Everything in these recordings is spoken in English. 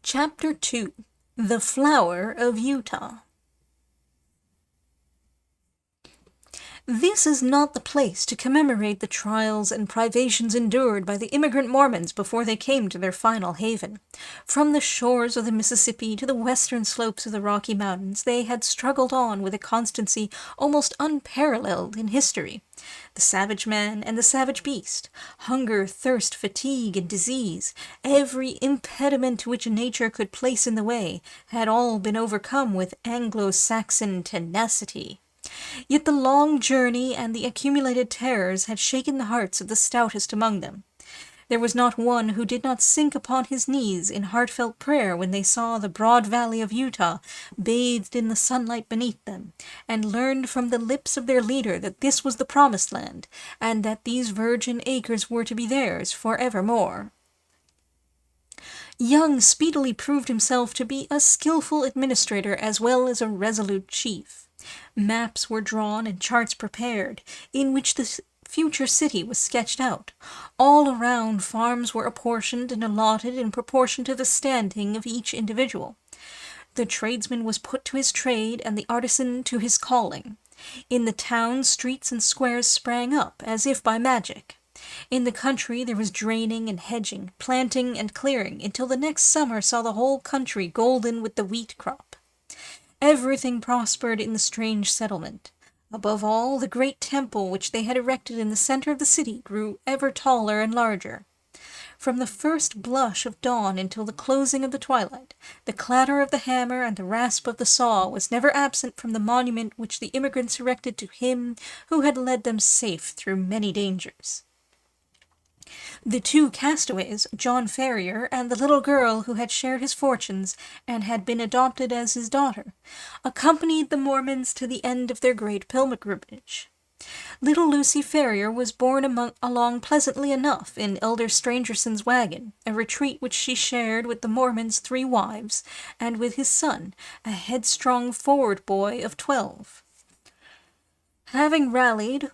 Chapter 2 The Flower of Utah. This is not the place to commemorate the trials and privations endured by the immigrant Mormons before they came to their final haven. From the shores of the Mississippi to the western slopes of the Rocky Mountains, they had struggled on with a constancy almost unparalleled in history. The savage man and the savage beast, hunger, thirst, fatigue, and disease, every impediment which nature could place in the way, had all been overcome with Anglo-Saxon tenacity. Yet the long journey and the accumulated terrors had shaken the hearts of the stoutest among them. There was not one who did not sink upon his knees in heartfelt prayer when they saw the broad valley of Utah bathed in the sunlight beneath them, and learned from the lips of their leader that this was the promised land, and that these virgin acres were to be theirs for evermore. Young speedily proved himself to be a skillful administrator as well as a resolute chief. Maps were drawn and charts prepared, in which the future city was sketched out. All around, farms were apportioned and allotted in proportion to the standing of each individual. The tradesman was put to his trade and the artisan to his calling. In the town, streets and squares sprang up, as if by magic. In the country there was draining and hedging, planting and clearing, until the next summer saw the whole country golden with the wheat crop. Everything prospered in the strange settlement. Above all, the great temple which they had erected in the center of the city grew ever taller and larger. From the first blush of dawn until the closing of the twilight, the clatter of the hammer and the rasp of the saw was never absent from the monument which the immigrants erected to him who had led them safe through many dangers. The two castaways, John Ferrier and the little girl who had shared his fortunes and had been adopted as his daughter, accompanied the Mormons to the end of their great pilgrimage. Little Lucy Ferrier was borne along pleasantly enough in Elder Strangerson's wagon, a retreat which she shared with the Mormon's 3 wives, and with his son, a headstrong forward boy of 12. Having rallied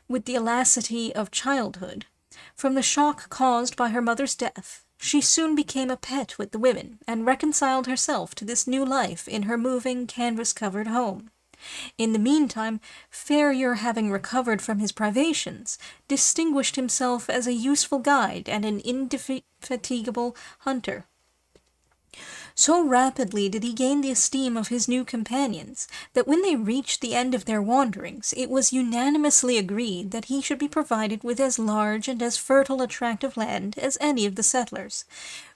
with the elasticity of childhood from the shock caused by her mother's death, she soon became a pet with the women, and reconciled herself to this new life in her moving, canvas-covered home. In the meantime, Ferrier, having recovered from his privations, distinguished himself as a useful guide and an indefatigable hunter. So rapidly did he gain the esteem of his new companions, that when they reached the end of their wanderings, it was unanimously agreed that he should be provided with as large and as fertile a tract of land as any of the settlers,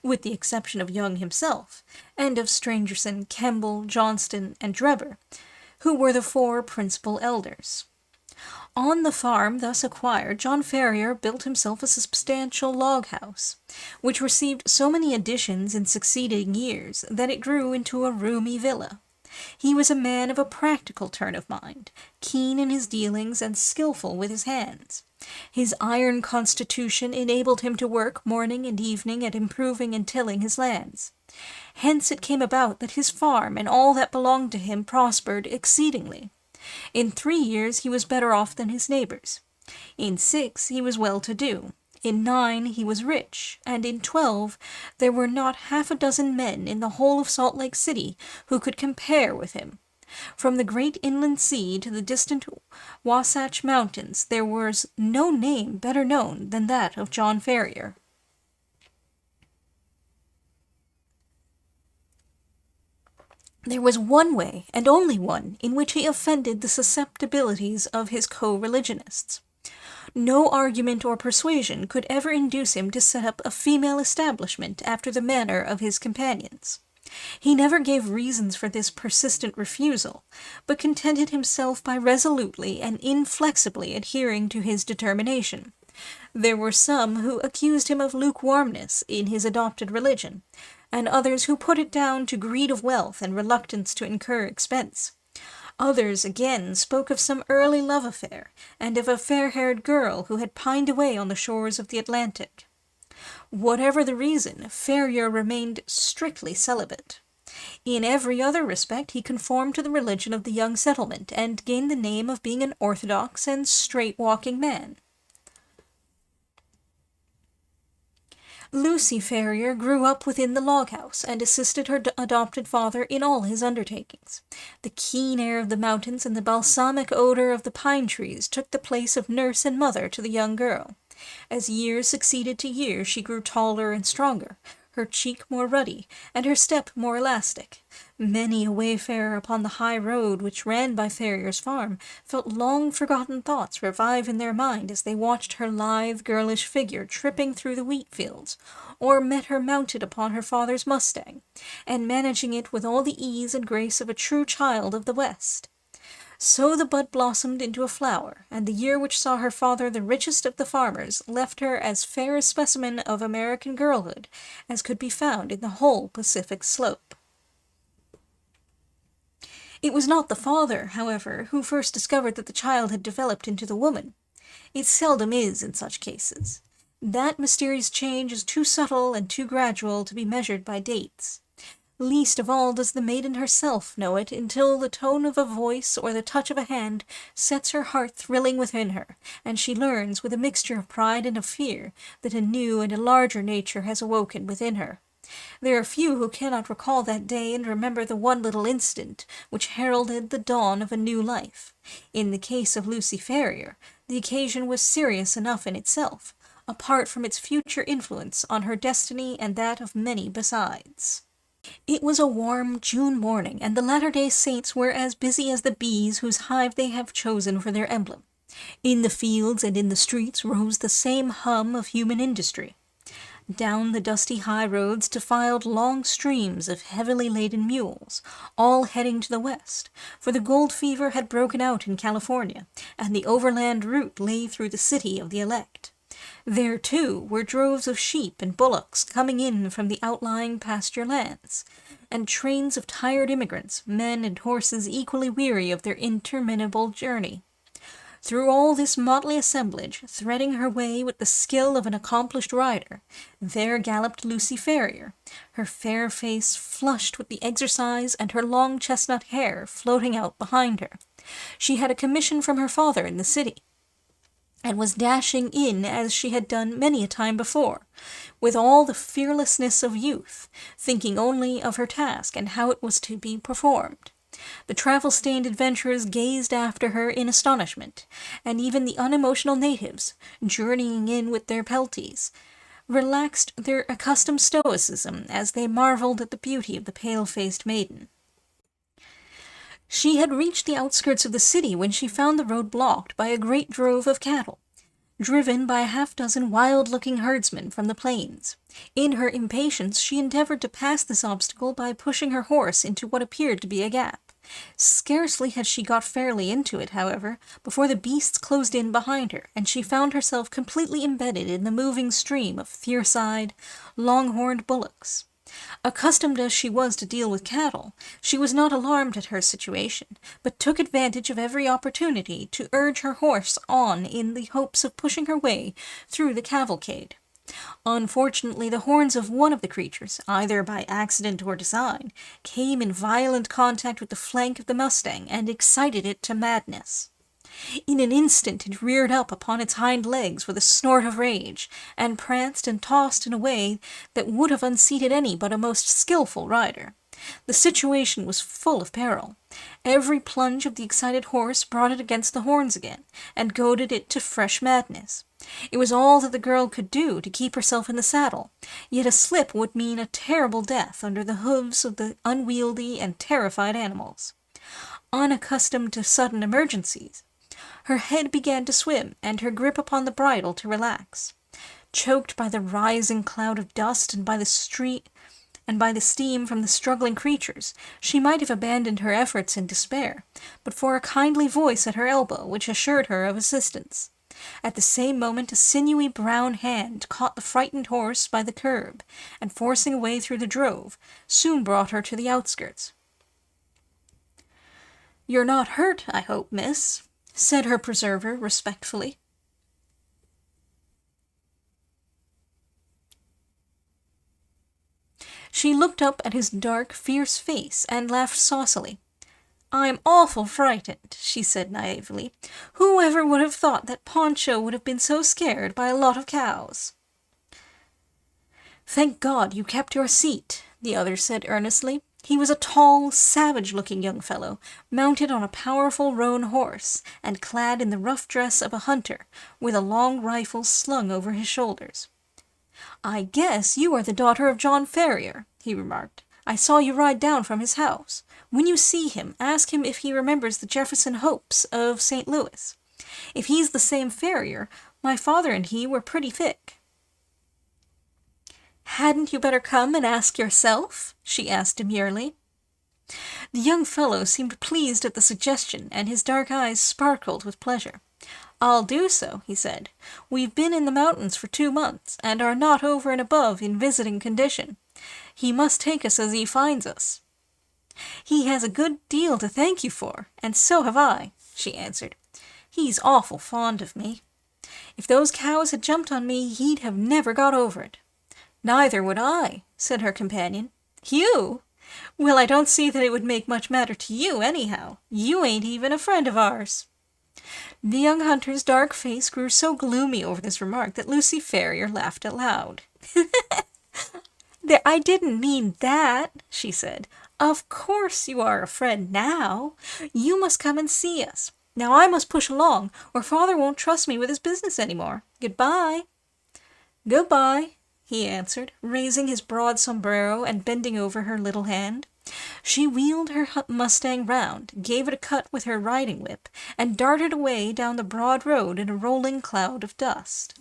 with the exception of Young himself, and of Strangerson, Kemble, Johnston, and Drebber, who were the 4 principal elders. On the farm thus acquired, John Ferrier built himself a substantial log house, which received so many additions in succeeding years that it grew into a roomy villa. He was a man of a practical turn of mind, keen in his dealings and skillful with his hands. His iron constitution enabled him to work morning and evening at improving and tilling his lands. Hence it came about that his farm and all that belonged to him prospered exceedingly. In 3 years he was better off than his neighbors. In 6 he was well-to-do. In 9 he was rich, and in 12 there were not half a dozen men in the whole of Salt Lake City who could compare with him. From the great inland sea to the distant Wasatch Mountains there was no name better known than that of John Ferrier. There was one way, and only one, in which he offended the susceptibilities of his co-religionists. No argument or persuasion could ever induce him to set up a female establishment after the manner of his companions. He never gave reasons for this persistent refusal, but contented himself by resolutely and inflexibly adhering to his determination. There were some who accused him of lukewarmness in his adopted religion, and others who put it down to greed of wealth and reluctance to incur expense. Others, again, spoke of some early love affair, and of a fair-haired girl who had pined away on the shores of the Atlantic. Whatever the reason, Ferrier remained strictly celibate. In every other respect he conformed to the religion of the young settlement, and gained the name of being an orthodox and straight-walking man. Lucy Ferrier grew up within the log-house and assisted her adopted father in all his undertakings. The keen air of the mountains and the balsamic odor of the pine trees took the place of nurse and mother to the young girl. As years succeeded to years, she grew taller and stronger, her cheek more ruddy, and her step more elastic. Many a wayfarer upon the high road which ran by Ferrier's farm felt long-forgotten thoughts revive in their mind as they watched her lithe, girlish figure tripping through the wheat-fields, or met her mounted upon her father's mustang, and managing it with all the ease and grace of a true child of the West. So the bud blossomed into a flower, and the year which saw her father the richest of the farmers left her as fair a specimen of American girlhood as could be found in the whole Pacific slope. It was not the father, however, who first discovered that the child had developed into the woman. It seldom is in such cases. That mysterious change is too subtle and too gradual to be measured by dates. Least of all does the maiden herself know it until the tone of a voice or the touch of a hand sets her heart thrilling within her, and she learns, with a mixture of pride and of fear, that a new and a larger nature has awoken within her. There are few who cannot recall that day and remember the one little incident which heralded the dawn of a new life. In the case of Lucy Ferrier, the occasion was serious enough in itself, apart from its future influence on her destiny and that of many besides. It was a warm June morning, and the Latter-day Saints were as busy as the bees whose hive they have chosen for their emblem. In the fields and in the streets rose the same hum of human industry. Down the dusty high roads defiled long streams of heavily laden mules, all heading to the west, for the gold fever had broken out in California, and the overland route lay through the city of the elect. There, too, were droves of sheep and bullocks coming in from the outlying pasture lands, and trains of tired immigrants, men and horses equally weary of their interminable journey. Through all this motley assemblage, threading her way with the skill of an accomplished rider, there galloped Lucy Ferrier, her fair face flushed with the exercise and her long chestnut hair floating out behind her. She had a commission from her father in the city, and was dashing in as she had done many a time before, with all the fearlessness of youth, thinking only of her task and how it was to be performed. The travel-stained adventurers gazed after her in astonishment, and even the unemotional natives, journeying in with their pelties, relaxed their accustomed stoicism as they marveled at the beauty of the pale-faced maiden. She had reached the outskirts of the city when she found the road blocked by a great drove of cattle, driven by a half-dozen wild-looking herdsmen from the plains. In her impatience, she endeavored to pass this obstacle by pushing her horse into what appeared to be a gap. Scarcely had she got fairly into it, however, before the beasts closed in behind her, and she found herself completely embedded in the moving stream of fierce-eyed, long-horned bullocks. Accustomed as she was to deal with cattle, she was not alarmed at her situation, but took advantage of every opportunity to urge her horse on in the hopes of pushing her way through the cavalcade. Unfortunately, the horns of one of the creatures, either by accident or design, came in violent contact with the flank of the mustang and excited it to madness. In an instant it reared up upon its hind legs with a snort of rage, and pranced and tossed in a way that would have unseated any but a most skilful rider. The situation was full of peril. Every plunge of the excited horse brought it against the horns again, and goaded it to fresh madness. It was all that the girl could do to keep herself in the saddle, yet a slip would mean a terrible death under the hoofs of the unwieldy and terrified animals. Unaccustomed to sudden emergencies, her head began to swim, and her grip upon the bridle to relax. Choked by the rising cloud of dust and by the steam from the struggling creatures, she might have abandoned her efforts in despair, but for a kindly voice at her elbow which assured her of assistance. At the same moment a sinewy brown hand caught the frightened horse by the curb, and forcing a way through the drove, soon brought her to the outskirts. "You're not hurt, I hope, miss?" said her preserver respectfully. She looked up at his dark, fierce face and laughed saucily. "I'm awful frightened," she said naively. "Whoever would have thought that Poncho would have been so scared by a lot of cows?" "Thank God you kept your seat," the other said earnestly. He was a tall, savage-looking young fellow, mounted on a powerful roan horse, and clad in the rough dress of a hunter, with a long rifle slung over his shoulders. "I guess you are the daughter of John Ferrier," he remarked. "I saw you ride down from his house. When you see him, ask him if he remembers the Jefferson Hopes of St. Louis. If he's the same Ferrier, my father and he were pretty thick." "Hadn't you better come and ask yourself?" she asked demurely. The young fellow seemed pleased at the suggestion, and his dark eyes sparkled with pleasure. "I'll do so," he said. "We've been in the mountains for 2 months, and are not over and above in visiting condition. He must take us as he finds us." "He has a good deal to thank you for, and so have I," she answered. "He's awful fond of me. If those cows had jumped on me, he'd have never got over it." "Neither would I," said her companion. "You? Well, I don't see that it would make much matter to you, anyhow. You ain't even a friend of ours." The young hunter's dark face grew so gloomy over this remark that Lucy Ferrier laughed aloud. "I didn't mean that," she said. "Of course you are a friend now. You must come and see us. Now I must push along, or father won't trust me with his business any more. Goodbye." "Goodbye," he answered, raising his broad sombrero and bending over her little hand. She wheeled her mustang round, gave it a cut with her riding-whip, and darted away down the broad road in a rolling cloud of dust.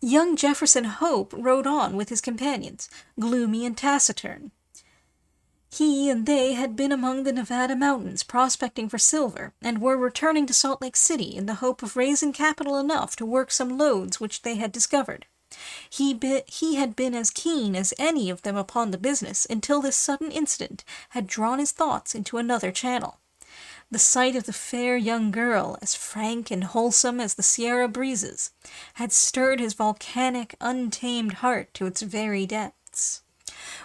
Young Jefferson Hope rode on with his companions, gloomy and taciturn. He and they had been among the Nevada mountains prospecting for silver, and were returning to Salt Lake City in the hope of raising capital enough to work some lodes which they had discovered. He had been as keen as any of them upon the business until this sudden incident had drawn his thoughts into another channel. The sight of the fair young girl, as frank and wholesome as the Sierra breezes, had stirred his volcanic, untamed heart to its very depths.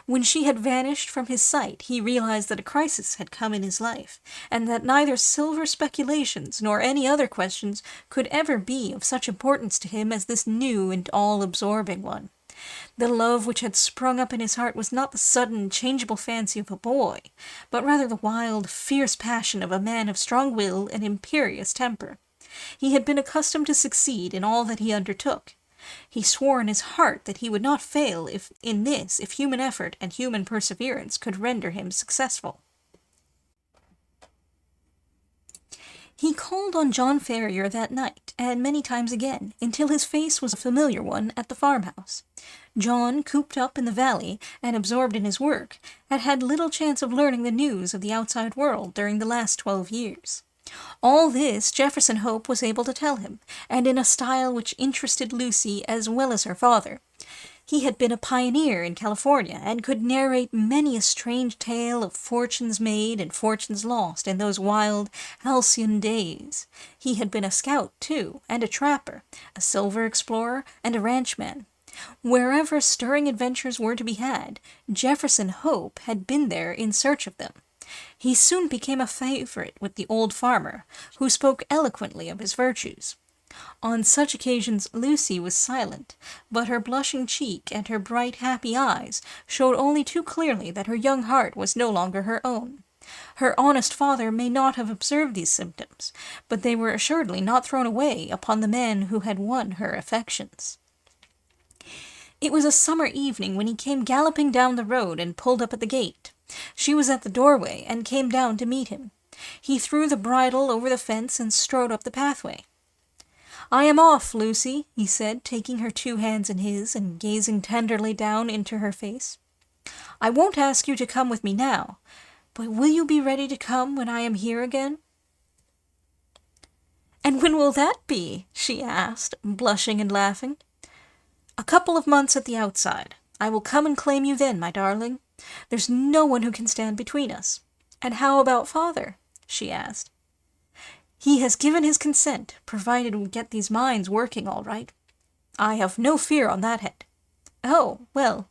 When she had vanished from his sight, he realized that a crisis had come in his life, and that neither silver speculations nor any other questions could ever be of such importance to him as this new and all-absorbing one. The love which had sprung up in his heart was not the sudden, changeable fancy of a boy, but rather the wild, fierce passion of a man of strong will and imperious temper. He had been accustomed to succeed in all that he undertook. He swore in his heart that he would not fail if human effort and human perseverance could render him successful. He called on John Ferrier that night, and many times again, until his face was a familiar one at the farmhouse. John, cooped up in the valley and absorbed in his work, had had little chance of learning the news of the outside world during the last 12 years. All this Jefferson Hope was able to tell him, and in a style which interested Lucy as well as her father. He had been a pioneer in California, and could narrate many a strange tale of fortunes made and fortunes lost in those wild, halcyon days. He had been a scout, too, and a trapper, a silver explorer, and a ranchman. Wherever stirring adventures were to be had, Jefferson Hope had been there in search of them. He soon became a favorite with the old farmer, who spoke eloquently of his virtues. On such occasions Lucy was silent, but her blushing cheek and her bright, happy eyes showed only too clearly that her young heart was no longer her own. Her honest father may not have observed these symptoms, but they were assuredly not thrown away upon the man who had won her affections. It was a summer evening when he came galloping down the road and pulled up at the gate. She was at the doorway and came down to meet him. He threw the bridle over the fence and strode up the pathway. "I am off, Lucy," he said, taking her 2 hands in his and gazing tenderly down into her face. "I won't ask you to come with me now, but will you be ready to come when I am here again?" "And when will that be?" she asked, blushing and laughing. "A couple of months at the outside. I will come and claim you then, my darling. There's no one who can stand between us. And how about father?" she asked. "He has given his consent, provided we get these mines working all right. I have no fear on that head." "Oh, well,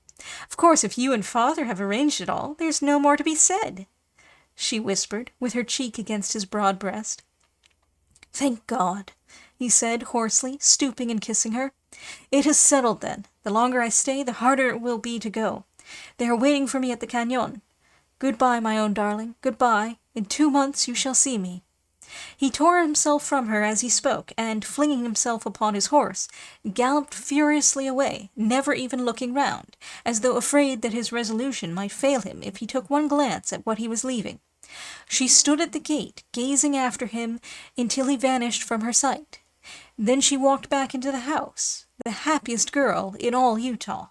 of course if you and father have arranged it all, there's no more to be said," she whispered, with her cheek against his broad breast. "Thank God," he said hoarsely, stooping and kissing her. "It is settled, then. The longer I stay, the harder it will be to go. They are waiting for me at the cañon. Good-bye, my own darling, good-bye. In 2 months you shall see me." He tore himself from her as he spoke, and, flinging himself upon his horse, galloped furiously away, never even looking round, as though afraid that his resolution might fail him if he took one glance at what he was leaving. She stood at the gate, gazing after him until he vanished from her sight. Then she walked back into the house, the happiest girl in all Utah.